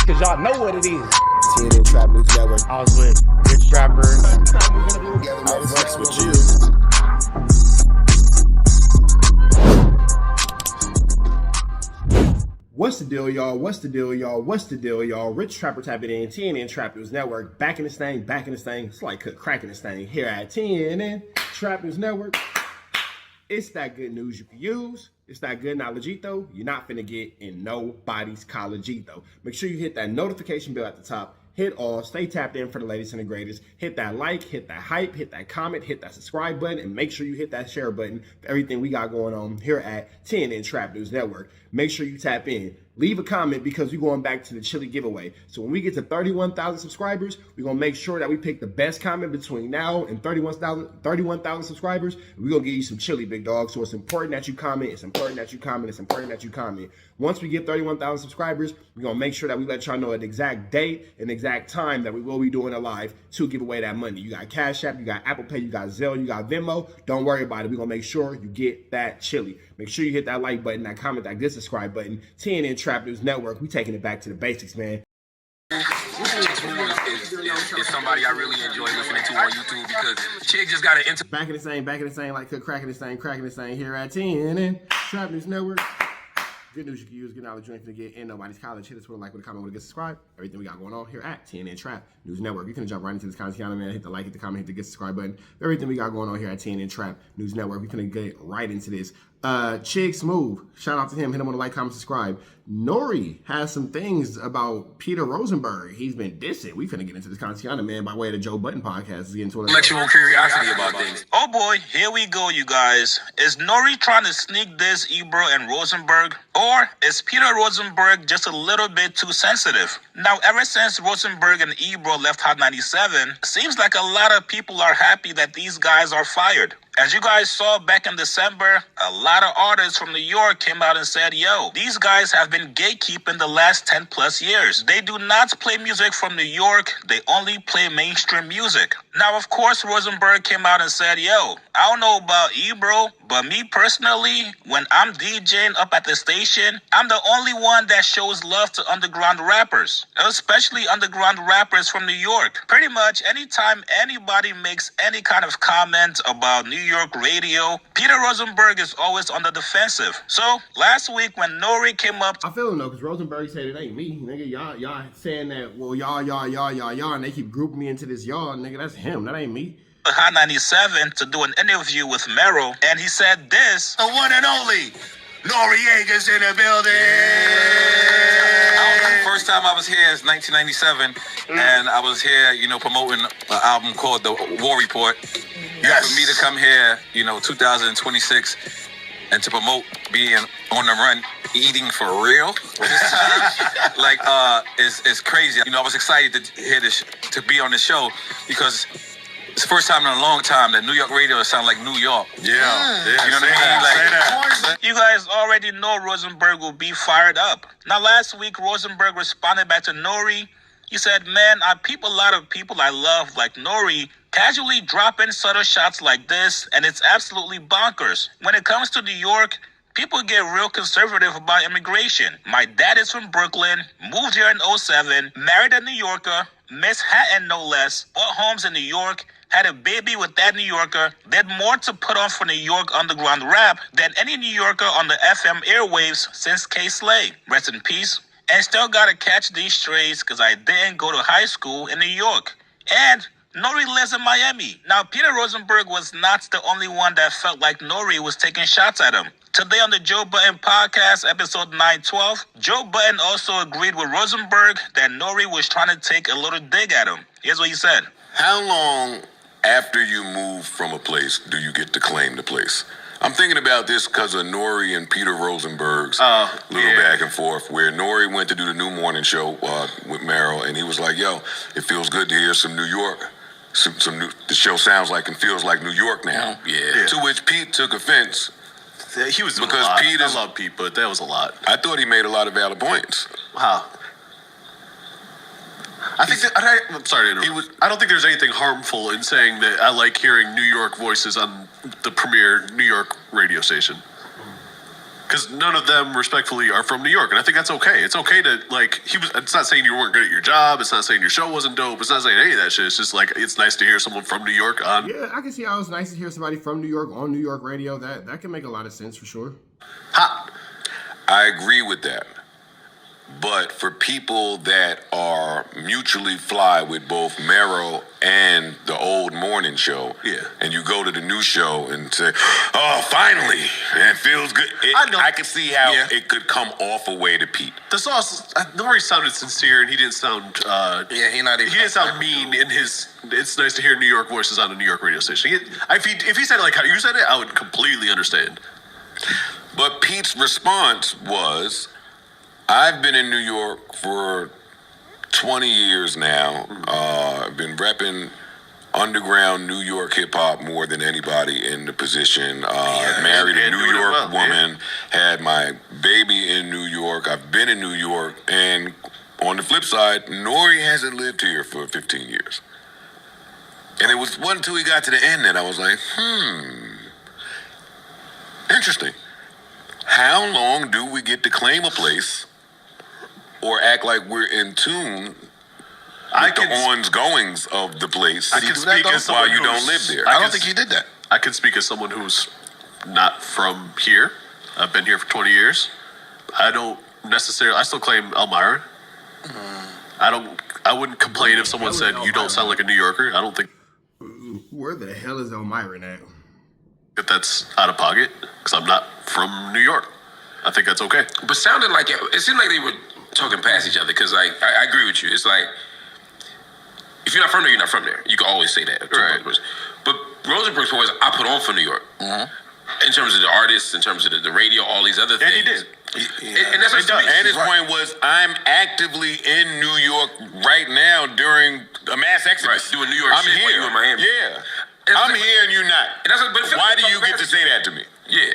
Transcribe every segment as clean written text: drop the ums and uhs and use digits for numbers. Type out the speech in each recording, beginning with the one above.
Cause y'all know what it is. TNN Trap News Network. I was with Rich Trapper. I flex with you. What's the deal, y'all? What's the deal, y'all? What's the deal, y'all? Rich Trapper tapping in, TNN Trap News Network. Back in this thing, back in this thing. It's like cracking this thing here at TNN Trap News Network. It's that good news you can use. It's that good knowledge-ito you're not finna get in nobody's college-ito. Make sure you hit that notification bell at the top. Hit all, stay tapped in for the latest and the greatest. Hit that like, hit that hype, hit that comment, hit that subscribe button, and make sure you hit that share button for everything we got going on here at TNN Trap News Network. Make sure you tap in. Leave a comment because we're going back to the chili giveaway. So when we get to 31,000 subscribers, we're going to make sure that we pick the best comment between now and 31,000 subscribers. We're going to give you some chili, big dog. So it's important that you comment. It's important that you comment. It's important that you comment. Once we get 31,000 subscribers, we're going to make sure that we let y'all know an exact date and exact time that we will be doing a live to give away that money. You got Cash App, you got Apple Pay, you got Zelle, you got Venmo. Don't worry about it. We're going to make sure you get that chili. Make sure you hit that like button, that comment, that good subscribe button. TNN Trap News Network. We taking it back to the basics, man. Is somebody I really enjoy listening to on YouTube because Chick just got an back in the same, like cracking this thing here at TNN Trap News Network. Good news you can use, good knowledge you ain't finna get in nobody's college. Hit us with a like, with a comment, with a good subscribe. Everything we got going on here at TNN Trap News Network. You can jump right into this content, man. Hit the like, hit the comment, hit the good subscribe button. Everything we got going on here at TNN Trap News Network. We finna get right into this. Chig Smooth, shout out to him. Hit him on the like, comment, subscribe. Nore has some things about Peter Rosenberg. He's been dissing. We finna get into this content, man, by way of the Joe Budden podcast. Get into intellectual curiosity about things. Oh boy, here we go, you guys. Is Nore trying to sneak this Ebro and Rosenberg? Or is Peter Rosenberg just a little bit too sensitive? Now, ever since Rosenberg and Ebro left Hot 97, seems like a lot of people are happy that these guys are fired. As you guys saw back in December, a lot of artists from New York came out and said, yo, these guys have been gatekeeping the last 10 plus years. They do not play music from New York. They only play mainstream music. Now, of course, Rosenberg came out and said, yo, I don't know about Ebro, but me personally, when I'm DJing up at the station, I'm the only one that shows love to underground rappers, especially underground rappers from New York. Pretty much anytime anybody makes any kind of comment about New York radio, Peter Rosenberg is always on the defensive. So last week when Nore came up, I feel him though, because Rosenberg said it ain't me, nigga. Y'all saying that, well, y'all, and they keep grouping me into this y'all, nigga. That's him. That ain't me. Hot 97 to do an interview with Mero, and he said this: the one and only Noriega's in the building. First time I was here is 1997, and I was here, promoting an album called The War Report. Yes. For me to come here, 2026, and to promote being on the run, eating for real, it's crazy. I was excited to hear this, to be on the show, because it's the first time in a long time that New York radio sounds like New York. Yeah. You know what I mean? You guys already know Rosenberg will be fired up. Now, last week, Rosenberg responded back to Nore. He said, man, I peep a lot of people I love, like Nore, casually dropping subtle shots like this, and it's absolutely bonkers. When it comes to New York, people get real conservative about immigration. My dad is from Brooklyn, moved here in 07, married a New Yorker, Miss Hatton no less, bought homes in New York, had a baby with that New Yorker, did more to put on for New York underground rap than any New Yorker on the FM airwaves since K-Slay. Rest in peace. And still gotta catch these strays because I didn't go to high school in New York. And Nore lives in Miami. Now, Peter Rosenberg was not the only one that felt like Nore was taking shots at him. Today on the Joe Budden podcast, episode 912, Joe Budden also agreed with Rosenberg that Nore was trying to take a little dig at him. Here's what he said. How long after you move from a place do you get to claim the place? I'm thinking about this because of Nore and Peter Rosenberg's little back and forth, where Nore went to do the New Morning Show with Mero, and he was like, yo, it feels good to hear some New York. The show sounds like and feels like New York now. Yeah. To which Pete took offense. He was doing because a lot. Pete I love Pete, but that was a lot. I thought he made a lot of valid points. How? I'm sorry to interrupt. I don't think there's anything harmful in saying that I like hearing New York voices on the premier New York radio station. Because none of them, respectfully, are from New York, and I think that's okay. It's okay to It's not saying you weren't good at your job. It's not saying your show wasn't dope. It's not saying any of that shit. It's just like it's nice to hear someone from New York on. Yeah, I can see how it's nice to hear somebody from New York on New York radio. That can make a lot of sense for sure. Ha! I agree with that. But for people that are mutually fly with both Mero and the old morning show, and you go to the new show and say, "Oh, finally, it feels good." I can see how it could come off away to Pete. The sauce, Nore sounded sincere, and he didn't sound. He didn't sound mean in his. It's nice to hear New York voices on a New York radio station. If he said it like how you said it, I would completely understand. But Pete's response was, I've been in New York for 20 years now. I've been repping underground New York hip-hop more than anybody in the position. Married a New York woman, had my baby in New York. I've been in New York. And on the flip side, Nore hasn't lived here for 15 years. And it wasn't until he got to the end that I was like, interesting. How long do we get to claim a place or act like we're in tune with the ons-goings of the place I can speak as while someone you don't live there? I don't think he did that. I can speak as someone who's not from here. I've been here for 20 years. I still claim Elmira. I wouldn't complain if someone said, you don't sound like a New Yorker. I don't think Where the hell is Elmira now? that that's out of pocket because I'm not from New York. I think that's okay. But sounded like it seemed like they were talking past each other because I agree with you. It's like if you're not from there, you're not from there. You can always say that. Right. But Rosenberg's point was I put on for New York. In terms of the artists, in terms of the radio, all these other things. And he did. And that's what And his point was, I'm actively in New York right now during a mass exodus. Right, doing New York I'm shit while here. you in Miami. Yeah. And I'm like- here and you're not. And that's like, but it feels Why like do you get to past say each that to me? Yeah.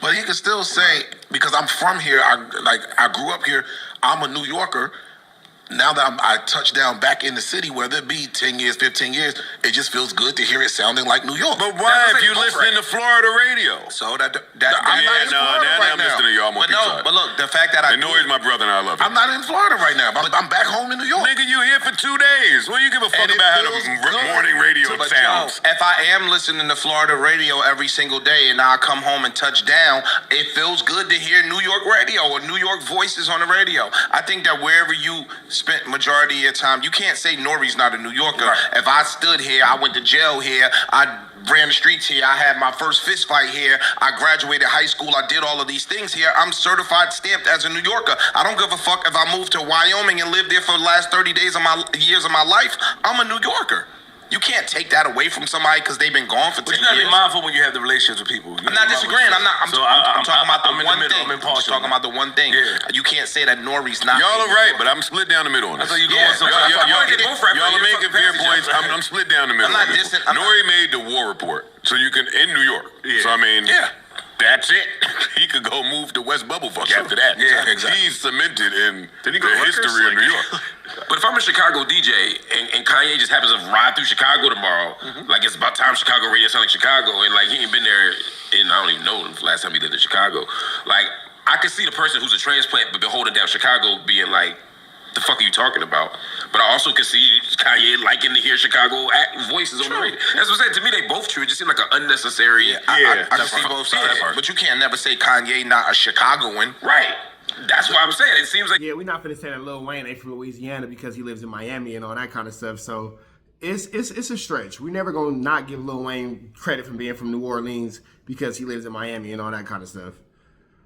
But he could still say, because I'm from here, I grew up here, I'm a New Yorker. Now that I touch down back in the city, whether it be 10 years, 15 years, it just feels good to hear it sounding like New York. But why if you listen to Florida radio? So I'm now I'm listening to y'all. But look, the fact that And Nore's my brother and I love him. I'm not in Florida right now. I'm back home in New York. Nigga, you here for 2 days. What do you give a fuck And it about how feels the good morning radio But sounds? yo, if I am listening to Florida radio every single day and I come home and touch down, it feels good to hear New York radio or New York voices on the radio. I think that wherever you spent majority of your time, you can't say Nore's not a New Yorker. Right. If I stood here, I went to jail here, I ran the streets here, I had my first fist fight here, I graduated high school, I did all of these things here, I'm certified stamped as a New Yorker. I don't give a fuck if I moved to Wyoming and lived there for the last 30 years of my life. I'm a New Yorker. You can't take that away from somebody because they've been gone for 10 But you gotta years. be mindful when you have the relationships with people. I'm not disagreeing. I'm talking about the I'm in one the middle. thing. I'm impartial. just talking about the one thing. Yeah. You can't say that Nore's not. Y'all are right, but I'm split down the middle on this. I thought you Yeah. going somewhere. Y'all are making fair points. I'm split down the middle. I'm not on this dissing- one. I'm Nore made the war report, so you can in New York. Yeah. So I mean, Yeah. that's it. He could go move to West Bubblefuck after that. Yeah, exactly. He's cemented in Did he the go to Rutgers? history of New York. But if I'm a Chicago DJ and Kanye just happens to ride through Chicago tomorrow, like it's about time Chicago radio sound like Chicago, and like he ain't been there in I don't even know the last time he lived in Chicago. Like I could see the person who's a transplant but been holding down Chicago being like, the fuck are you talking about? But I also could see Kanye liking to hear Chicago voices on the radio. That's what I'm saying. To me, they both true. It just seemed like an unnecessary. I can see both sides, but you can't never say Kanye not a Chicagoan. Right. That's why I'm saying it seems like. Yeah, we're not finna say that Lil Wayne ain't from Louisiana because he lives in Miami and all that kind of stuff. So it's a stretch. We never gonna not give Lil Wayne credit for being from New Orleans because he lives in Miami and all that kind of stuff.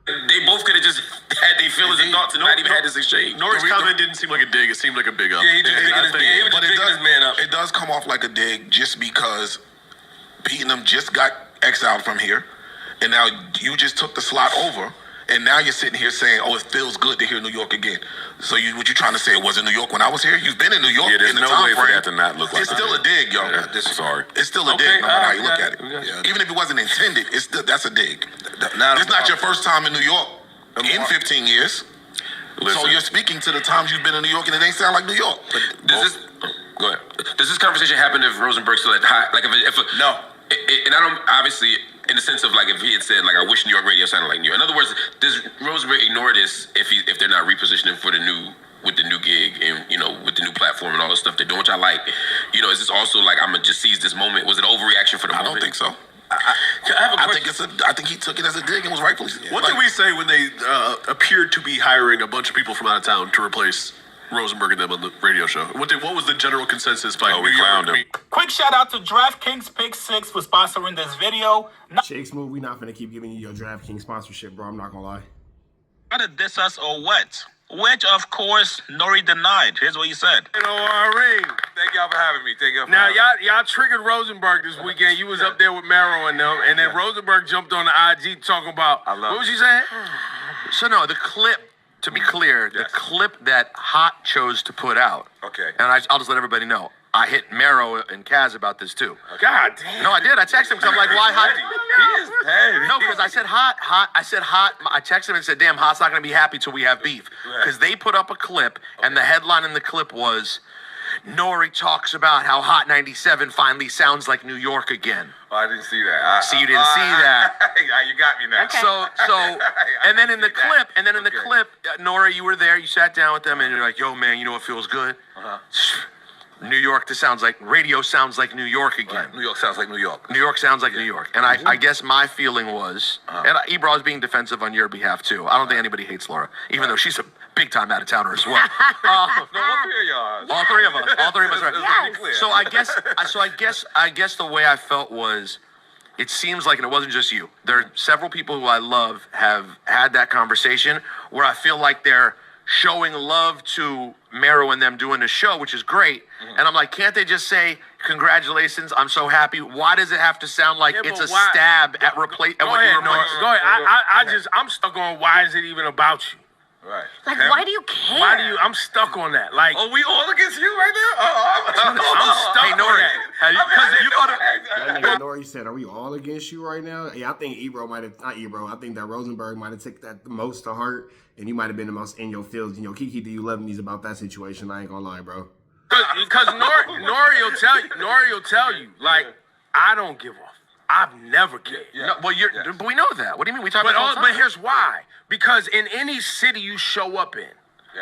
They both could have just had their feelings and thoughts and not even had this exchange. Nore's comment didn't seem like a dig. It seemed like a big up. Yeah, he just bigging his man. He was But just bigging his man up. it does come off like a dig just because Pete and them just got exiled from here, and now you just took the slot over, and now you're sitting here saying, "Oh, it feels good to hear New York again." So what you trying to say? It wasn't New York when I was here. You've been in New York. Yeah, there's in the no time way for frame. that to not look like It's that. still a dig, yo. Yeah, sorry. It's still a Okay, dig, no matter how you we look got at it, it. we got it. Even if it wasn't intended, that's a dig. Now, It's not your first time in New York in 15 years. Listen, So you're speaking to the times you've been in New York, and it ain't sound like New York. Go ahead. Does this conversation happen if Rosenberg still at high? Like if No. And I don't obviously in the sense of like if he had said like I wish New York radio sounded like New York. In other words, does Rosenberg ignore this if they're not repositioning for the new with the new gig and with the new platform and all the stuff they're doing, which I like. Is this also like I'm gonna just seize this moment? Was it overreaction for the moment? I don't think so. I think he took it as a dig and was rightfully. What did we say when they appeared to be hiring a bunch of people from out of town to replace Rosenberg and them on the radio show? What was the general consensus by we clowned him. Quick shout out to DraftKings Pick 6 for sponsoring this video. Chicks move, we not finna keep giving you your DraftKings sponsorship, bro. I'm not gonna lie. Not to diss us or what? Which, of course, Nore denied. Here's what he said. Thank y'all for having me. Now, y'all triggered Rosenberg this weekend. You was up there with Mero and them, and then Rosenberg jumped on the IG talking about, what was you saying? So, no, the clip, to be clear, the clip that Hot chose to put out, and I'll just let everybody know, I hit Mero and Kaz about this, too. God damn. No, I did. I texted him because I'm like, why Hot? He is petty. No, because I said Hot. I said Hot. I texted him and said, damn, Hot's not going to be happy till we have beef. Because they put up a clip, and the headline in the clip was, Nore talks about how Hot 97 finally sounds like New York again. Oh, I didn't see that. See, you didn't see that. You got me now. Okay. So, and then in the clip, Nore, you were there. You sat down with them, and you're like, yo, man, you know what feels good? New York, radio sounds like New York again. Right. New York sounds like New York. New York sounds like New York. And I guess my feeling was, and Ebro was being defensive on your behalf too. I don't think anybody hates Laura, even though she's a big time out of towner as well. No, all three of y'all. All three of us, right? Yes. So I guess the way I felt was, it seems like, and it wasn't just you, there are several people who I love have had that conversation where I feel like they're showing love to Mero and them doing the show, which is great. And I'm like, can't they just say, congratulations, I'm so happy? Why does it have to sound like it's a stab at replace? Go ahead. I'm stuck on why is it even about you? Right. Like, why do you care? I'm stuck on that. Like, are we all against you right now? I'm stuck on that. That nigga Nore said, are we all against you right now? Yeah, I think I think that Rosenberg might have taken that the most to heart, and you might have been the most in your feels. Kiki, do you love me about that situation? I ain't gonna lie, bro. Because Nore will tell you, like, I don't give off. I've never cared. No, but we know that. What do you mean? We talk about it all the time. But here's why. Because in any city you show up in,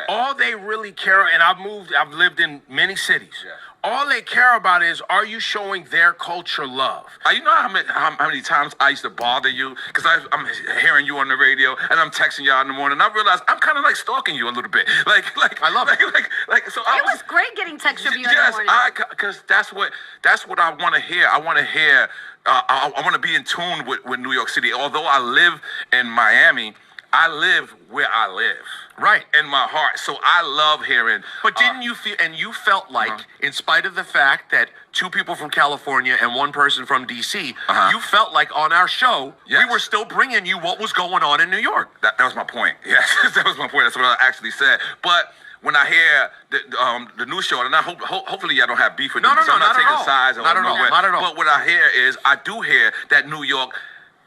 all they really care, and I've lived in many cities. All they care about is, are you showing their culture love? You know how many times I used to bother you? Because I'm hearing you on the radio, and I'm texting y'all in the morning, and I realized I'm kind of like stalking you a little bit. Like I love it. So It was great getting text from you in the morning. Because that's what I want to hear. I want to hear. I want to be in tune with New York City. Although I live in Miami, I live where I live. Right. In my heart. So I love hearing. But didn't you feel, and you felt like, in spite of the fact that two people from California and one person from D.C., you felt like on our show, we were still bringing you what was going on in New York. That was my point. Yes, that was my point. That's what I actually said. But when I hear the new show, and hopefully y'all don't have beef with me. No, I'm not taking sides. Not at all. Not at all. But what I hear is, I do hear that New York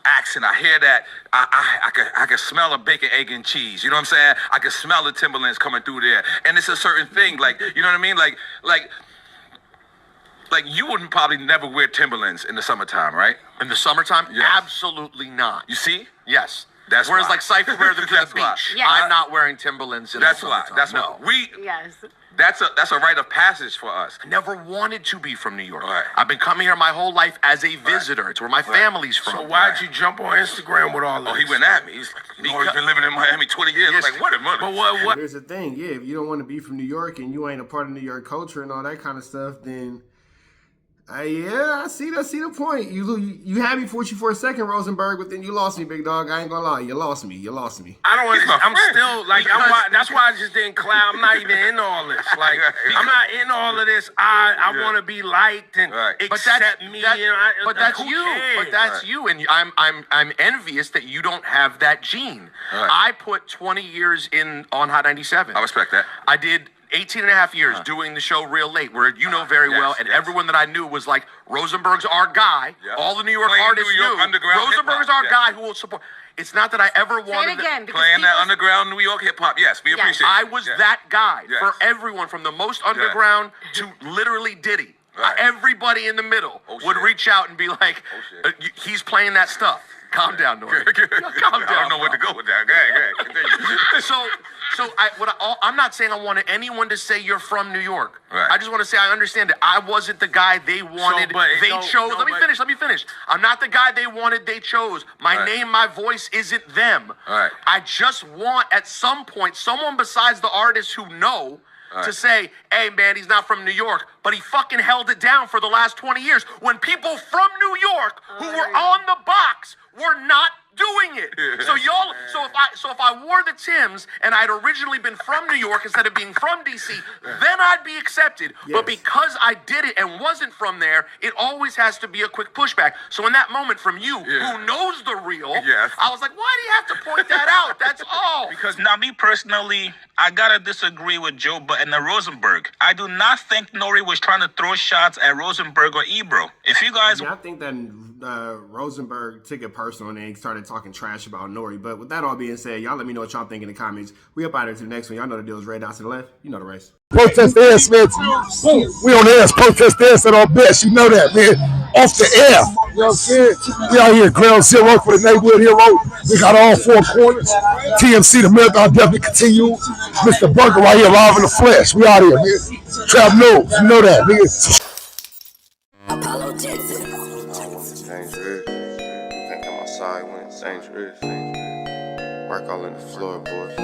accent. I hear that. I can smell a bacon, egg, and cheese. You know what I'm saying? I can smell the Timberlands coming through there, and it's a certain thing. Like, you know what I mean? Like you wouldn't probably never wear Timberlands in the summertime, right? In the summertime? Yes. Absolutely not. You see? Yes. That's Whereas why. like Cypher wear them to the Why. beach. Yes. I'm not wearing Timberlands in the summertime. That's why. Yes. That's a rite of passage for us. I never wanted to be from New York. Right. I've been coming here my whole life as a visitor. It's where my family's from. So why'd you jump on Instagram with all this? Oh, he went at me. He's been living in Miami 20 years. Yes. Like, what a money. But what? Here's the thing, if you don't want to be from New York and you ain't a part of New York culture and all that kind of stuff, then I see the point. You had me for a second, Rosenberg, but then you lost me, big dog. I ain't gonna lie, you lost me. I don't want. I'm still like that's why I just didn't cloud. I'm not even in all this. Like I'm not in all of this. I want to be liked and accept me. But that's who you. cares? But that's you, and I'm envious that you don't have that gene. Right. I put 20 years in on Hot 97. I respect that. I did 18 and a half years doing the show real late, where you know very well, and everyone that I knew was like, Rosenberg's our guy. Yeah. All the New York Playing artists New York knew. underground Rosenberg's hip-hop. our guy who will support. It's not that I ever Say wanted it again. Because Playing that people- underground New York hip hop. Yes, we appreciate it. I was that guy Yes. for everyone, from the most underground to literally Diddy. everybody in the middle would reach out and be like, he's playing that stuff. Calm down, Nore. Calm down. I don't know where to go with that. Go ahead. Continue. I'm not saying I wanted anyone to say you're from New York. Right. I just want to say I understand it. I wasn't the guy they wanted. Chose. Let me finish. I'm not the guy they wanted. They chose. My name, my voice isn't them. Right. I just want at some point someone besides the artists who know to say, hey, man, he's not from New York, but he fucking held it down for the last 20 years when people from New York who were on the box were not doing it. So if I wore the Timbs and I'd originally been from New York instead of being from DC, then I'd be accepted. Yes. But because I did it and wasn't from there, it always has to be a quick pushback. So in that moment from you, who knows the real, I was like, why do you have to point that out? That's all. Because now me personally, I gotta disagree with Joe Budden and Rosenberg. I do not think Nore was trying to throw shots at Rosenberg or Ebro. If you guys... Yeah, I think that Rosenberg took it personal and started talking trash about Nore. But with that all being said, y'all let me know what y'all think in the comments. We up out here to the next one. Y'all know the deal is red dots to the left. You know the race. Protest the air, Smith. We on the air. Protest the air at our best. You know that, man. Off the air. You know what I'm saying? We out here ground zero for the neighborhood hero. We got all four corners. TMC, the marathon definitely continue. Mr. Burger right here live in the flesh. We out here, man. Trap knows. You know that, nigga. Dangerous. Work all in the floorboard.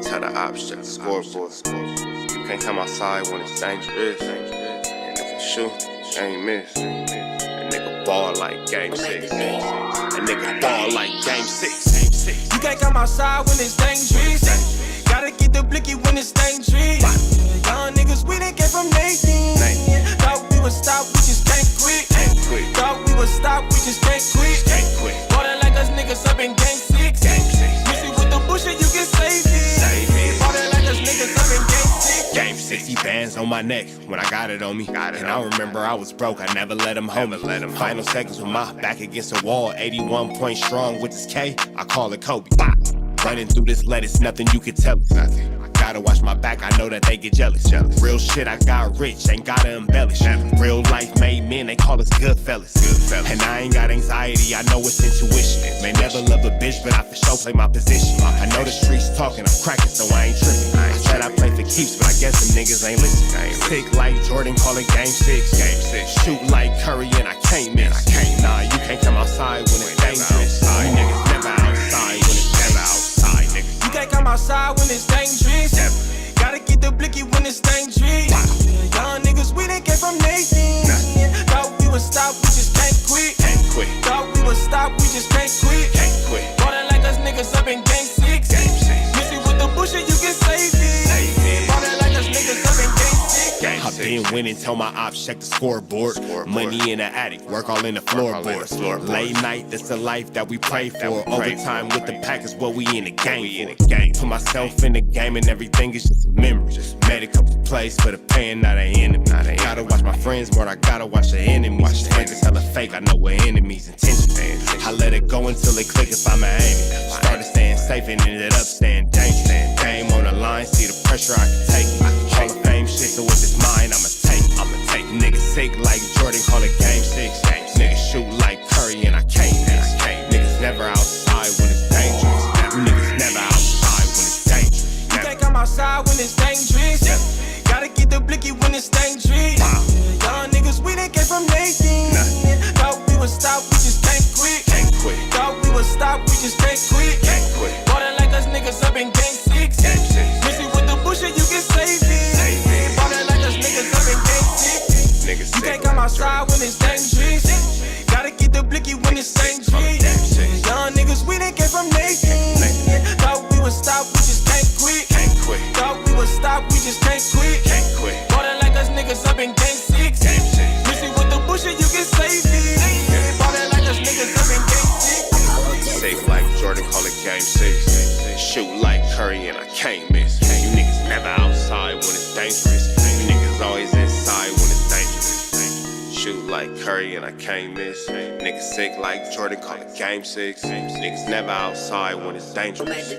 Tell the ops check the scoreboard. You can't come outside when it's dangerous. And if you shoot, you ain't miss. A nigga ball like game 6. A nigga ball like game 6. You can't come outside when it's dangerous. Gotta get the blicky when it's dangerous. Young niggas, we didn't get from Nathan. Thought we would stop, we just can't quit. Thought we would stop, we just can't quit. Ballin' like us niggas up in game 6. Missy with the bullshit, you get saved. Ballin' like us niggas up in game 6. Game 60 bands on my neck when I got it on me. And I remember I was broke, I never let him hold me. Final seconds with my back against the wall. 81 point strong with this K, I call it Kobe. Running through this lettuce, nothing you can tell us. Gotta watch my back, I know that they get jealous. Real shit, I got rich, ain't gotta embellish. Real life made men, they call us good fellas. And I ain't got anxiety, I know it's intuition. May never love a bitch, but I for sure play my position. I know the streets talking, I'm cracking, so I ain't tripping. I said I play for keeps, but I guess them niggas ain't listening. Sick like Jordan, call it game 6. Shoot like Curry and I can't miss. Nah, you can't come outside when it's dangerous. You niggas never outside when it's never outside, nigga. You can't come outside when it's dangerous. Gotta get the blicky when it's dangerous. Young niggas, we didn't get from Nathan. Thought we would stop, we just can't quit. Thought we would stop, we just can't quit. Ballin' like us niggas up in game 6. Missy with the bullshit, you get saved. Ballin' like us niggas up in game 6. I've been winning, tell my ops check the scoreboard. Money in the attic, work all in the floorboards. Late night, that's the life that we pray for. Overtime with the pack is what we in the game for. Put myself in the game and everything is just a memory. Made a couple plays for the pain, not an enemy. Gotta watch my friends more, I gotta watch the enemies. Friends is hella fake, I know we're enemies' intentions. I let it go until it click if I'm aiming. Started staying safe and ended up staying dangerous. Game on the line, see the pressure I can take. Hall of Fame shit, so if it's mine, I'ma take. Niggas sick like Jordan, call it game 6. Niggas shoot like Curry and I can't miss. Niggas never outside when it's dangerous. Niggas never outside when it's dangerous. You can't come outside when it's dangerous. Gotta get the blicky when it's dangerous. Young niggas, we didn't get from Nathan. Thought we would stop, we just can't quit. Thought we would stop, we just can't quit. Ballin' like us niggas up in game 6. Missy with the bullshit, you get saved. Ballin' like us niggas up in game 6. You can't come outside when it's dangerous. Gotta get the blicky when it's dangerous. Young niggas, we didn't get from Nathan. Thought we would stop, we just can't quit. Thought we would stop, we just can't quit. Ballin' like us niggas up in game 6. Missy with the bullshit, you get saved. Ballin' like us niggas up in game 6. Safe like Jordan, call it game 6. Shoot like Curry and I can't miss. You niggas never outside when it's dangerous. You niggas always inside when it's dangerous. Shoot like Curry and I can't miss. Niggas sick like Jordan, call it game 6. Niggas never outside when it's dangerous.